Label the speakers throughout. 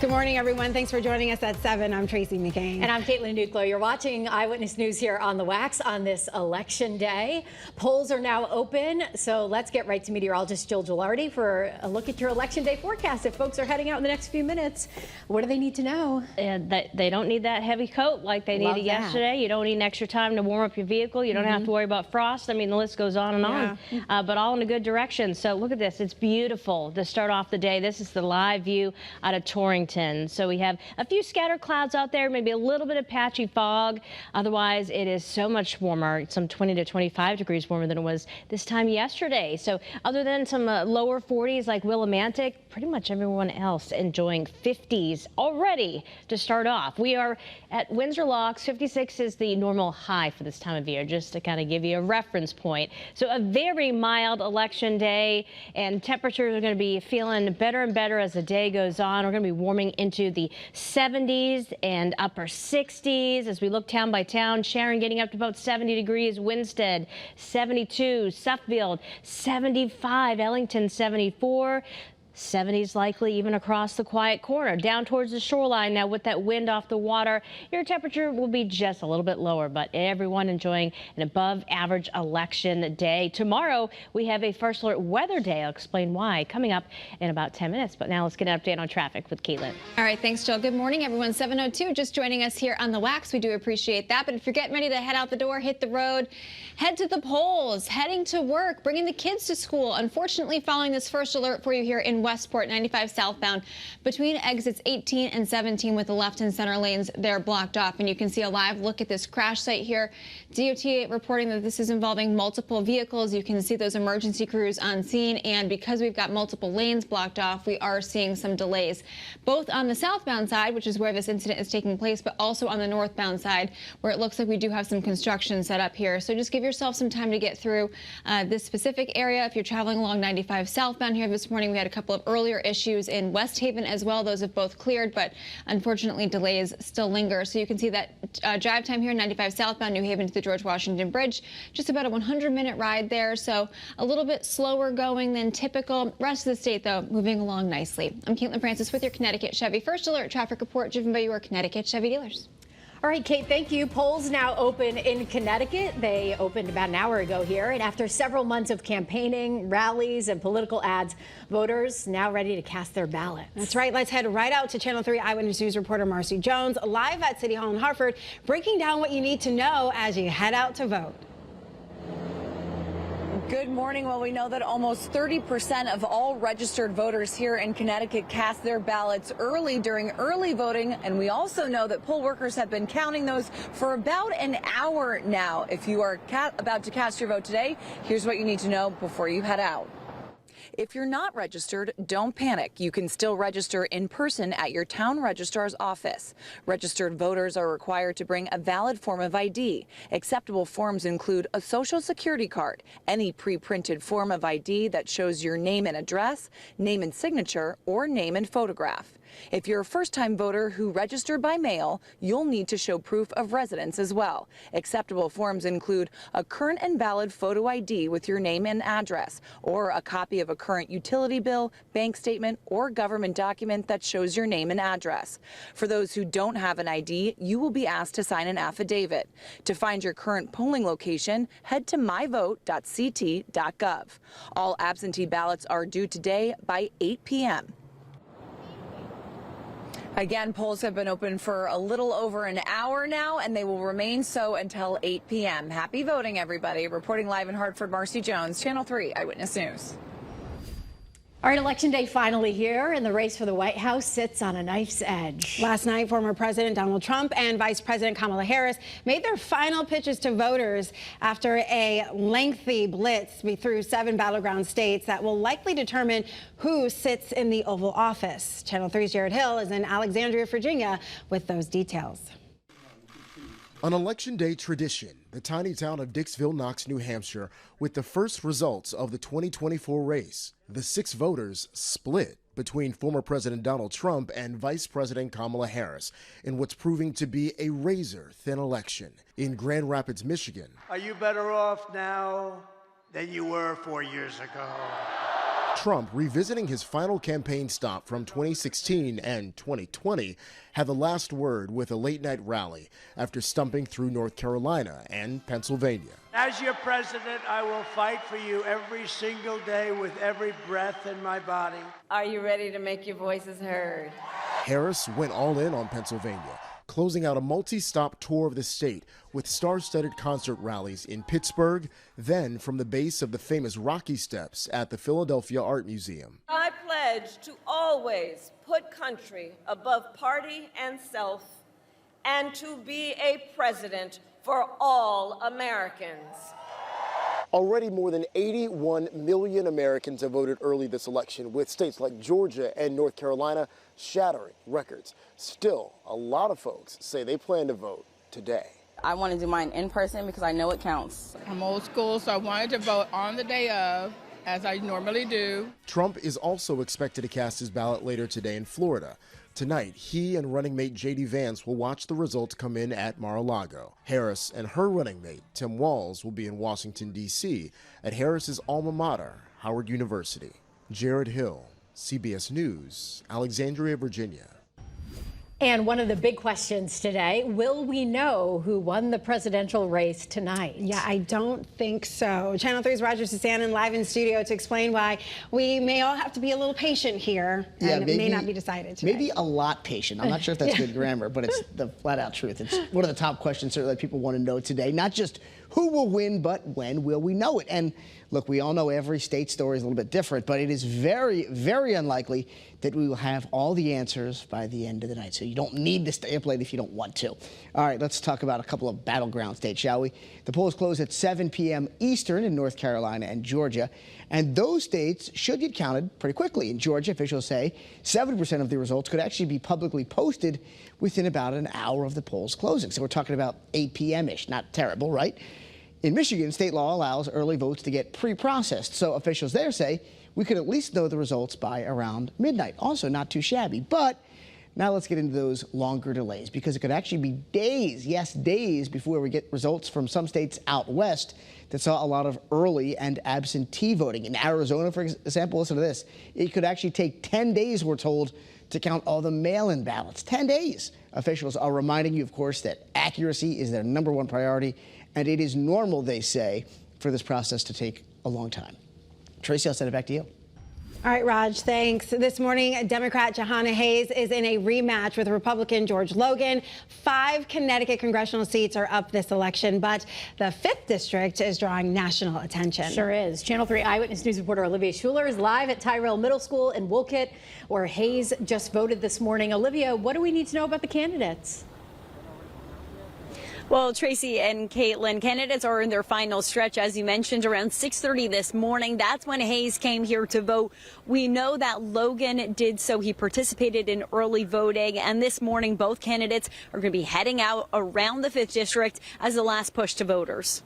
Speaker 1: Good morning, everyone. Thanks for joining us at 7. I'm Tracey McCain.
Speaker 2: And I'm Caitlin Nuclo. You're watching Eyewitness News here on the Wax on this election day. Polls are now open, so let's get right to meteorologist Jill Gilardi for a look at your election day forecast. If folks are heading out in the next few minutes, what do they need to know?
Speaker 3: They don't need that heavy coat like they needed yesterday. You don't need an extra time to warm up your vehicle. You don't have to worry about frost. I mean, the list goes on and on, but all in a good direction. So look at this. It's beautiful to start off the day. This is the live view out of Torrington. So we have a few scattered clouds out there, maybe a little bit of patchy fog. Otherwise, it is so much warmer, some 20 to 25 degrees warmer than it was this time yesterday. So other than some lower 40s like Willimantic, pretty much everyone else enjoying 50s already to start off. We are at Windsor Locks. 56 is the normal high for this time of year, just to kind of give you a reference point. So a very mild election day, and temperatures are going to be feeling better and better as the day goes on. We're going to be warming into the 70s and upper 60s as we look town by town. Sharon getting up to about 70 degrees, Winstead 72, Suffield 75, Ellington 74. 70s likely even across the Quiet Corner. Down towards the shoreline now with that wind off the water, your temperature will be just a little bit lower, but everyone enjoying an above average election day. Tomorrow we have a first alert weather day. I'll explain why coming up in about 10 minutes. But now let's get an update on traffic with Caitlin.
Speaker 1: All right, thanks, Jill. Good morning, everyone. 7:02 just joining us here on the Wax. We do appreciate that. But if you're getting ready to head out the door, hit the road, head to the polls, heading to work, bringing the kids to school. Unfortunately, following this first alert for you here in Westport, 95 southbound between exits 18 and 17 with the left and center lanes they're blocked off. And you can see a live look at this crash site here. DOT reporting that this is involving multiple vehicles. You can see those emergency crews on scene, and because we've got multiple lanes blocked off, we are seeing some delays both on the southbound side, which is where this incident is taking place, but also on the northbound side where it looks like we do have some construction set up here. So just give yourself some time to get through this specific area. If you're traveling along 95 southbound here this morning, we had a couple of earlier issues in West Haven as well. Those have both cleared, but unfortunately delays still linger. So you can see that drive time here, 95 southbound New Haven to the George Washington Bridge, just about a 100-minute ride there. So a little bit slower going than typical. Rest of the state, though, moving along nicely. I'm Caitlin Francis with your Connecticut Chevy First Alert traffic report driven by your Connecticut Chevy dealers.
Speaker 2: All right, Kate, thank you. Polls now open in Connecticut. They opened about an hour ago here. And after several months of campaigning, rallies, and political ads, voters now ready to cast their ballots.
Speaker 1: That's right. Let's head right out to Channel 3 Eyewitness News reporter Marcy Jones, live at City Hall in Hartford, breaking down what you need to know as you head out to vote.
Speaker 4: Good morning. Well, we know that almost 30% of all registered voters here in Connecticut cast their ballots early during early voting. And we also know that poll workers have been counting those for about an hour now. If you are about to cast your vote today, here's what you need to know before you head out. If you're not registered, don't panic. You can still register in person at your town registrar's office. Registered voters are required to bring a valid form of ID. Acceptable forms include a social security card, any pre-printed form of ID that shows your name and address, name and signature, or name and photograph. If you're a first-time voter who registered by mail, you'll need to show proof of residence as well. Acceptable forms include a current and valid photo ID with your name and address, or a copy of a current utility bill, bank statement, or government document that shows your name and address. For those who don't have an ID, you will be asked to sign an affidavit. To find your current polling location, head to myvote.ct.gov. All absentee ballots are due today by 8 p.m. Again, polls have been open for a little over an hour now, and they will remain so until 8 p.m. Happy voting, everybody. Reporting live in Hartford, Marcy Jones, Channel 3 Eyewitness News.
Speaker 2: All right, Election Day finally here, and the race for the White House sits on a knife's edge.
Speaker 1: Last night, former President Donald Trump and Vice President Kamala Harris made their final pitches to voters after a lengthy blitz through 7 battleground states that will likely determine who sits in the Oval Office. Channel 3's Jared Hill is in Alexandria, Virginia, with those details.
Speaker 5: An Election Day tradition, the tiny town of Dixville knocks New Hampshire with the first results of the 2024 race. The 6 voters split between former President Donald Trump and Vice President Kamala Harris in what's proving to be a razor-thin election. In Grand Rapids, Michigan,
Speaker 6: are you better off now than you were 4 years ago?
Speaker 5: Trump, revisiting his final campaign stop from 2016 and 2020, had the last word with a late-night rally after stumping through North Carolina and Pennsylvania.
Speaker 6: As your president, I will fight for you every single day with every breath in my body.
Speaker 7: Are you ready to make your voices heard?
Speaker 5: Harris went all in on Pennsylvania, closing out a multi-stop tour of the state with star-studded concert rallies in Pittsburgh, then from the base of the famous Rocky Steps at the Philadelphia Art Museum.
Speaker 7: I pledge to always put country above party and self, and to be a president for all Americans.
Speaker 5: Already more than 81 million Americans have voted early this election, with states like Georgia and North Carolina shattering records. Still, a lot of folks say they plan to vote today.
Speaker 8: I want to do mine in person because I know it counts.
Speaker 9: I'm old school, so I wanted to vote on the day of, as I normally do.
Speaker 5: Trump is also expected to cast his ballot later today in Florida. Tonight, he and running mate J.D. Vance will watch the results come in at Mar-a-Lago. Harris and her running mate, Tim Walz, will be in Washington, D.C. at Harris's alma mater, Howard University. Jared Hill, CBS News, Alexandria, Virginia.
Speaker 2: And one of the big questions today, will we know who won the presidential race tonight?
Speaker 10: Yeah, I don't think so. Channel 3's Roger Susanen live in studio to explain why we may all have to be a little patient here, and it may not be decided today.
Speaker 11: Maybe a lot patient. I'm not sure if that's good grammar, but it's the flat-out truth. It's one of the top questions certainly that people want to know today. Not just who will win, but when will we know it? And look, we all know every state story is a little bit different, but it is very, very unlikely that we will have all the answers by the end of the night. So you don't need to stay up late if you don't want to. All right, let's talk about a couple of battleground states, shall we? The polls close at 7 p.m. Eastern in North Carolina and Georgia, and those states should get counted pretty quickly. In Georgia, officials say 70% of the results could actually be publicly posted within about an hour of the polls closing. So we're talking about 8 p.m.-ish. Not terrible, right? In Michigan, state law allows early votes to get pre-processed, so officials there say we could at least know the results by around midnight. Also not too shabby. But now let's get into those longer delays, because it could actually be days, yes, days, before we get results from some states out west that saw a lot of early and absentee voting. In Arizona, for example, listen to this. It could actually take 10 days, we're told, to count all the mail-in ballots. 10 days. Officials are reminding you, of course, that accuracy is their #1 priority, and it is normal, they say, for this process to take a long time. Tracy, I'll send it back to you.
Speaker 10: All right, Raj, thanks. This morning, Democrat Jahana Hayes is in a rematch with Republican George Logan. 5 Connecticut congressional seats are up this election, but the 5th district is drawing national attention.
Speaker 2: Sure is. Channel 3 Eyewitness News reporter Olivia Schuler is live at Tyrell Middle School in Wolcott, where Hayes just voted this morning. Olivia, what do we need to know about the candidates?
Speaker 12: Well, Tracy and Caitlin, candidates are in their final stretch, as you mentioned, around 6:30 this morning. That's when Hayes came here to vote. We know that Logan did so. He participated in early voting. And this morning, both candidates are going to be heading out around the 5th district as the last push to voters.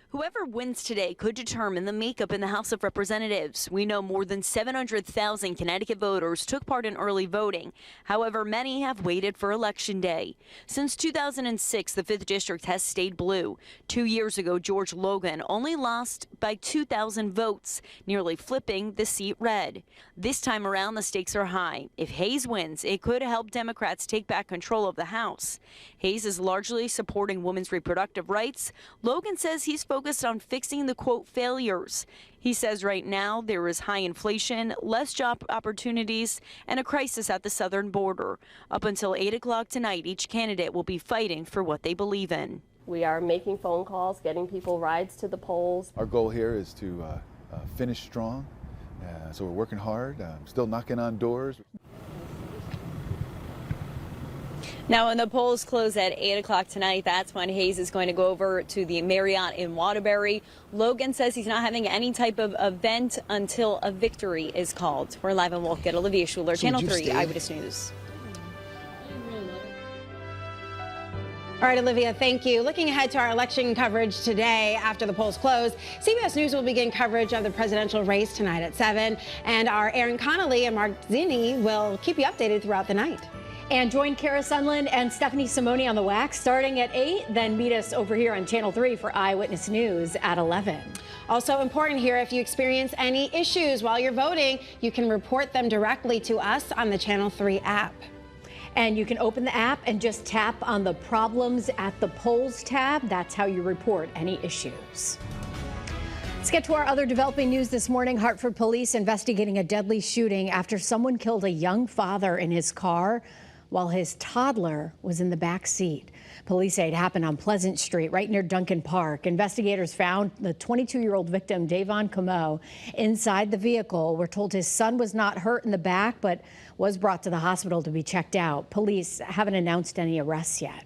Speaker 12: Whoever wins today could determine the makeup in the House of Representatives. We know more than 700,000 Connecticut voters took part in early voting. However, many have waited for Election Day. Since 2006, the 5th District has stayed blue. 2 years ago, George Logan only lost by 2,000 votes, nearly flipping the seat red. This time around, the stakes are high. If Hayes wins, it could help Democrats take back control of the House. Hayes is largely supporting women's reproductive rights. Logan says he's focused on fixing the, quote, failures. He says right now there is high inflation, less job opportunities, and a crisis at the southern border. Up until 8 o'clock tonight, each candidate will be fighting for what they believe in.
Speaker 13: We are making phone calls, getting people rides to the polls.
Speaker 14: Our goal here is to finish strong, so we're working hard, still knocking on doors.
Speaker 12: Now, when the polls close at 8 o'clock tonight, that's when Hayes is going to go over to the Marriott in Waterbury. Logan says he's not having any type of event until a victory is called. We're live in Wolcott. Olivia Schuler, Channel 3 Eyewitness News.
Speaker 10: All right, Olivia, thank you. Looking ahead to our election coverage today after the polls close, CBS News will begin coverage of the presidential race tonight at 7, and our Aaron Connolly and Mark Zinni will keep you updated throughout the night.
Speaker 2: And join Kara Sunland and Stephanie Simoni on the Wax starting at 8. Then meet us over here on Channel 3 for Eyewitness News at 11.
Speaker 10: Also important here, if you experience any issues while you're voting, you can report them directly to us on the Channel 3 app.
Speaker 2: And you can open the app and just tap on the Problems at the Polls tab. That's how you report any issues. Let's get to our other developing news this morning. Hartford police investigating a deadly shooting after someone killed a young father in his car while his toddler was in the back seat. Police say it happened on Pleasant Street, right near Duncan Park. Investigators found the 22-year-old victim, Davon Camo, inside the vehicle. We're told his son was not hurt in the back, but was brought to the hospital to be checked out. Police haven't announced any arrests yet.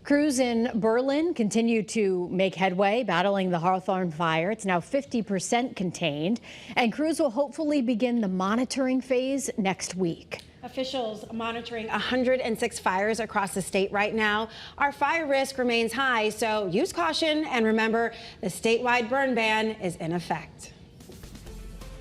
Speaker 2: Crews in Berlin continue to make headway battling the Hawthorne fire. It's now 50% contained, and crews will hopefully begin the monitoring phase next week.
Speaker 10: Officials monitoring 106 fires across the state right now. Our fire risk remains high, so use caution and remember the statewide burn ban is in effect.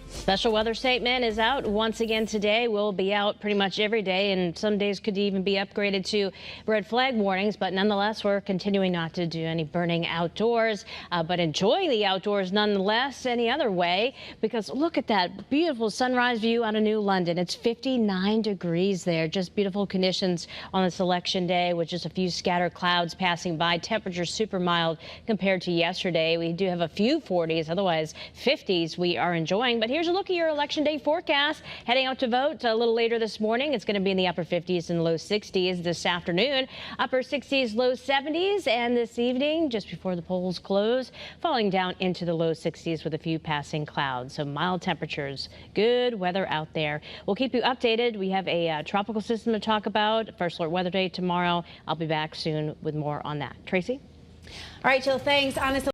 Speaker 3: Special weather statement is out once again today. Will be out pretty much every day, and some days could even be upgraded to red flag warnings. But nonetheless, we're continuing not to do any burning outdoors, but enjoying the outdoors nonetheless any other way, because look at that beautiful sunrise view out of New London. It's 59 degrees there. Just beautiful conditions on this election day with just a few scattered clouds passing by. Temperatures super mild compared to yesterday. We do have a few 40s, otherwise 50s we are enjoying. But here's a look at your election day forecast. Heading out to vote a little later this morning, it's going to be in the upper 50s and low 60s this afternoon. Upper 60s, low 70s, and this evening, just before the polls close, falling down into the low 60s with a few passing clouds. So mild temperatures, good weather out there. We'll keep you updated. We have a tropical system to talk about. First alert weather day tomorrow. I'll be back soon with more on that. Tracy?
Speaker 10: All right, Jill, thanks. Honestly,